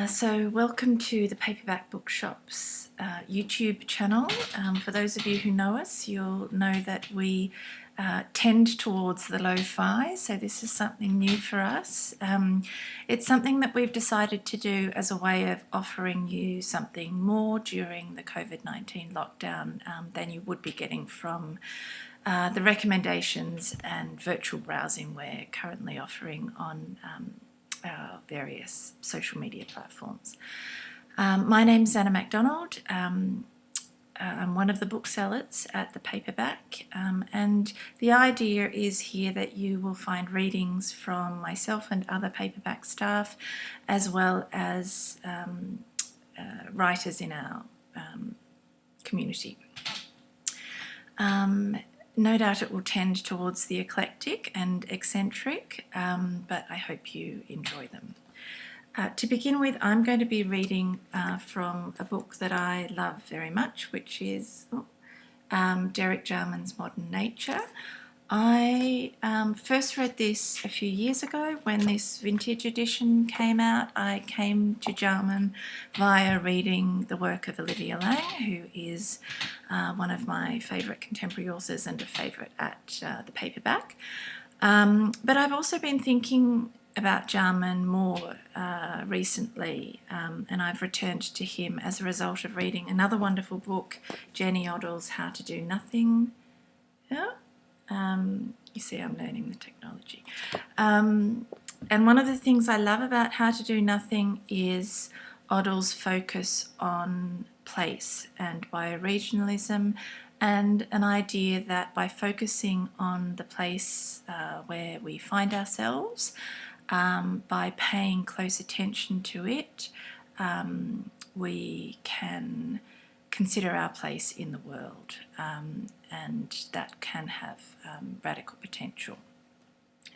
So welcome to the Paperback Bookshop's YouTube channel. For those of you who know us, you'll know that we tend towards the lo-fi, so this is something new for us. It's something that we've decided to do as a way of offering you something more during the COVID-19 lockdown than you would be getting from the recommendations and virtual browsing we're currently offering on our various social media platforms. My name's MacDonald. I'm one of the booksellers at the Paperback, and the idea is here that you will find readings from myself and other Paperback staff, as well as writers in our community. No doubt it will tend towards the eclectic and eccentric, but I hope you enjoy them. To begin with, I'm going to be reading from a book that I love very much, which is Derek Jarman's Modern Nature. I first read this a few years ago when this vintage edition came out. I came to Jarman via reading the work of Olivia Laing, who is one of my favourite contemporary authors and a favourite at the Paperback. But I've also been thinking about Jarman more recently, and I've returned to him as a result of reading another wonderful book, Jenny Oddle's How to Do Nothing. Yeah? You see, I'm learning the technology. And one of the things I love about How to Do Nothing is Oddle's focus on place and bioregionalism, and an idea that by focusing on the place where we find ourselves, by paying close attention to it, we can consider our place in the world, and that can have radical potential.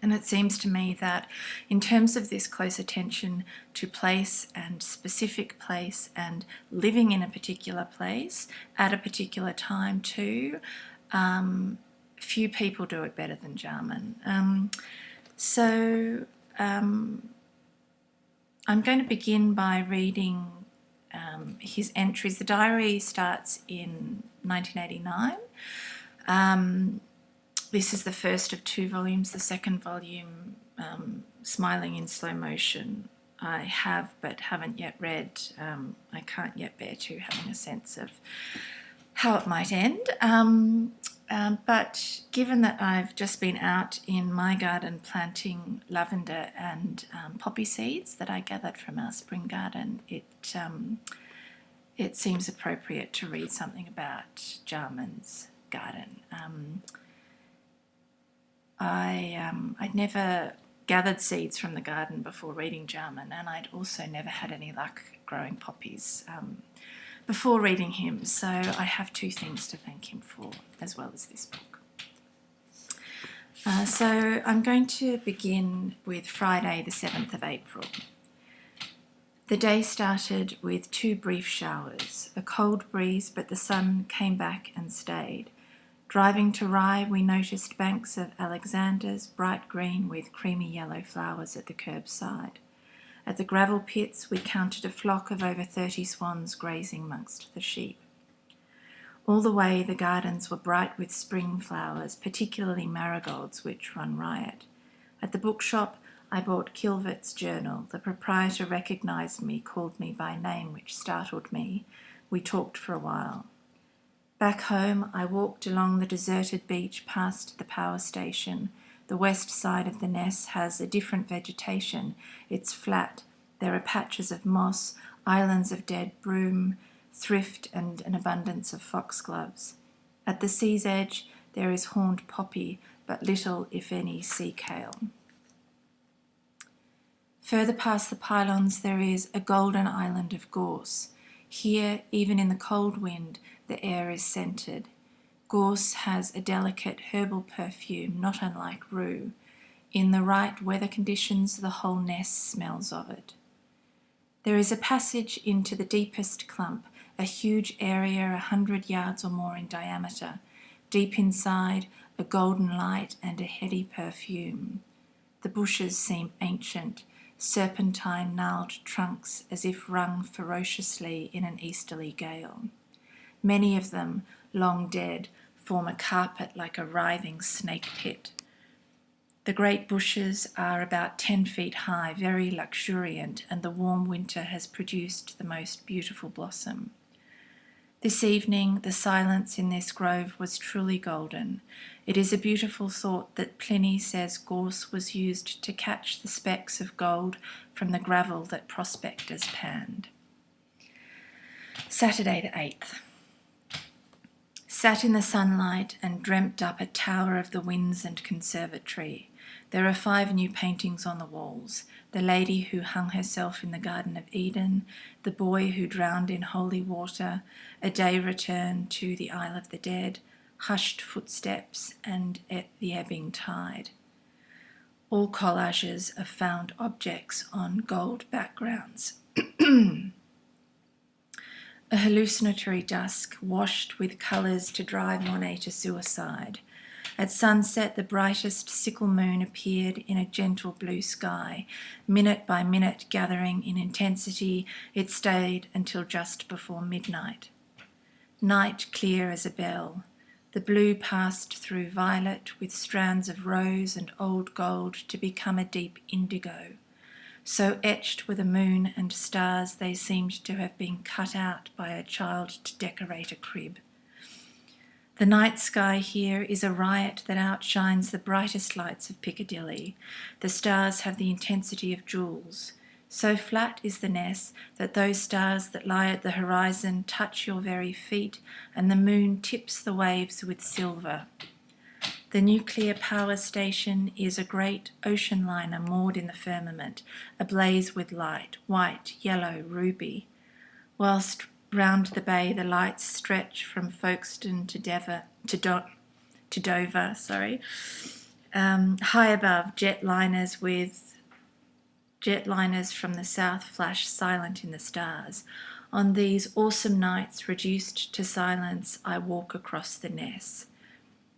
And it seems to me that in terms of this close attention to place and specific place and living in a particular place at a particular time too, few people do it better than Jarman. I'm going to begin by reading his entries. The diary starts in 1989. This is the first of two volumes. The second volume, Smiling in Slow Motion, I have but haven't yet read. I can't yet bear to having a sense of how it might end. But given that I've just been out in my garden planting lavender and poppy seeds that I gathered from our spring garden, it seems appropriate to read something about Jarman's garden. I'd never gathered seeds from the garden before reading Jarman, and I'd also never had any luck growing poppies before reading him, so I have two things to thank him for, as well as this book. So I'm going to begin with Friday the 7th of April. The day started with 2 brief showers, a cold breeze, but the sun came back and stayed. Driving to Rye, we noticed banks of Alexanders, bright green with creamy yellow flowers at the curbside. At the gravel pits, we counted a flock of over 30 swans grazing amongst the sheep. All the way, the gardens were bright with spring flowers, particularly marigolds, which run riot. At the bookshop, I bought Kilvert's journal. The proprietor recognised me, called me by name, which startled me. We talked for a while. Back home, I walked along the deserted beach past the power station. The west side of the Ness has a different vegetation. It's flat. There are patches of moss, islands of dead broom, thrift and an abundance of foxgloves. At the sea's edge, there is horned poppy, but little, if any, sea kale. Further past the pylons, there is a golden island of gorse. Here, even in the cold wind, the air is scented. Gorse has a delicate herbal perfume, not unlike rue. In the right weather conditions, the whole Ness smells of it. There is a passage into the deepest clump, a huge area 100 yards or more in diameter. Deep inside, a golden light and a heady perfume. The bushes seem ancient, serpentine gnarled trunks as if wrung ferociously in an easterly gale. Many of them, long dead, form a carpet like a writhing snake pit. The great bushes are about 10 feet high, very luxuriant, and the warm winter has produced the most beautiful blossom. This evening, the silence in this grove was truly golden. It is a beautiful thought that Pliny says Gauss was used to catch the specks of gold from the gravel that prospectors panned. Saturday the 8th. Sat in the sunlight and dreamt up a tower of the winds and conservatory. There are 5 new paintings on the walls: the lady who hung herself in the Garden of Eden, the boy who drowned in holy water, a day return to the Isle of the Dead, hushed footsteps, and the ebbing tide. All collages of found objects on gold backgrounds. A hallucinatory dusk washed with colours to drive Monet to suicide. At sunset, the brightest sickle moon appeared in a gentle blue sky. Minute by minute, gathering in intensity, it stayed until just before midnight. Night clear as a bell. The blue passed through violet with strands of rose and old gold to become a deep indigo. So etched were the moon and stars they seemed to have been cut out by a child to decorate a crib. The night sky here is a riot that outshines the brightest lights of Piccadilly. The stars have the intensity of jewels. So flat is the ness that those stars that lie at the horizon touch your very feet, and the moon tips the waves with silver. The nuclear power station is a great ocean liner moored in the firmament, ablaze with light, white, yellow, ruby. Whilst round the bay the lights stretch from Folkestone to Dover. High above, jetliners from the south flash silent in the stars. On these awesome nights reduced to silence, I walk across the Ness.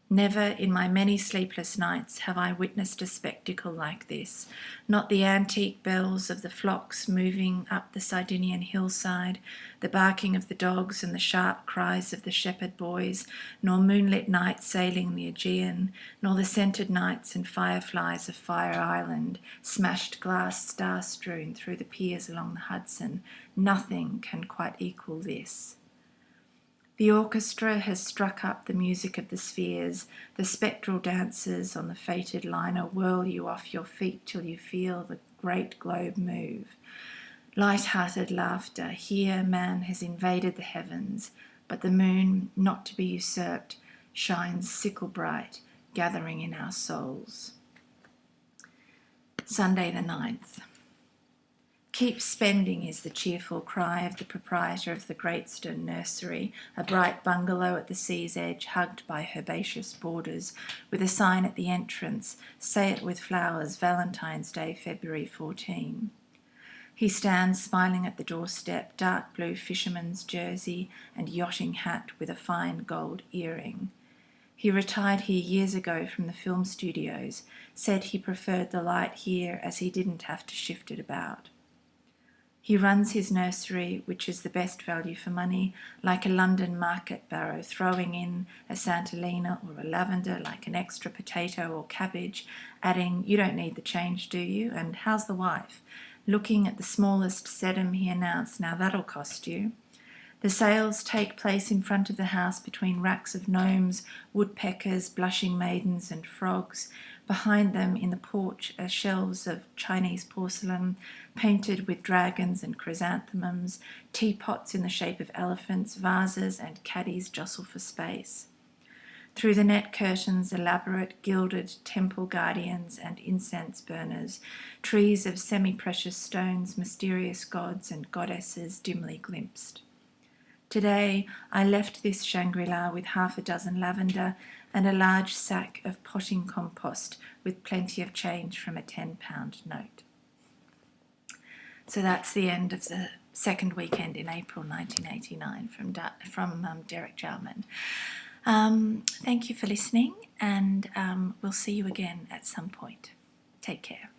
Never in my many sleepless nights have I witnessed a spectacle like this, not the antique bells of the flocks moving up the Sardinian hillside, the barking of the dogs and the sharp cries of the shepherd boys, nor moonlit nights sailing the Aegean, nor the scented nights and fireflies of Fire Island, smashed glass star-strewn through the piers along the Hudson. Nothing can quite equal this. The orchestra has struck up the music of the spheres. The spectral dancers on the fated liner whirl you off your feet till you feel the great globe move. Light-hearted laughter. Here man has invaded the heavens, but the moon, not to be usurped, shines sickle bright, gathering in our souls. Sunday the 9th. Keep spending is the cheerful cry of the proprietor of the Greatstone Nursery, a bright bungalow at the sea's edge hugged by herbaceous borders, with a sign at the entrance, "Say it with flowers, Valentine's Day, February 14. He stands smiling at the doorstep, dark blue fisherman's jersey and yachting hat with a fine gold earring. He retired here years ago from the film studios, said he preferred the light here as he didn't have to shift it about. He runs his nursery, which is the best value for money, like a London market barrow, throwing in a Santolina or a lavender like an extra potato or cabbage, adding, "You don't need the change, do you? And how's the wife?" Looking at the smallest sedum, he announced, "Now that'll cost you." The sales take place in front of the house between racks of gnomes, woodpeckers, blushing maidens and frogs. Behind them in the porch are shelves of Chinese porcelain painted with dragons and chrysanthemums, teapots in the shape of elephants, vases and caddies jostle for space. Through the net curtains, elaborate gilded temple guardians and incense burners, trees of semi-precious stones, mysterious gods and goddesses dimly glimpsed. Today I left this Shangri-La with 6 lavender and a large sack of potting compost with plenty of change from a £10 note. So that's the end of the second weekend in April 1989 from Derek Jarman. Thank you for listening, and we'll see you again at some point. Take care.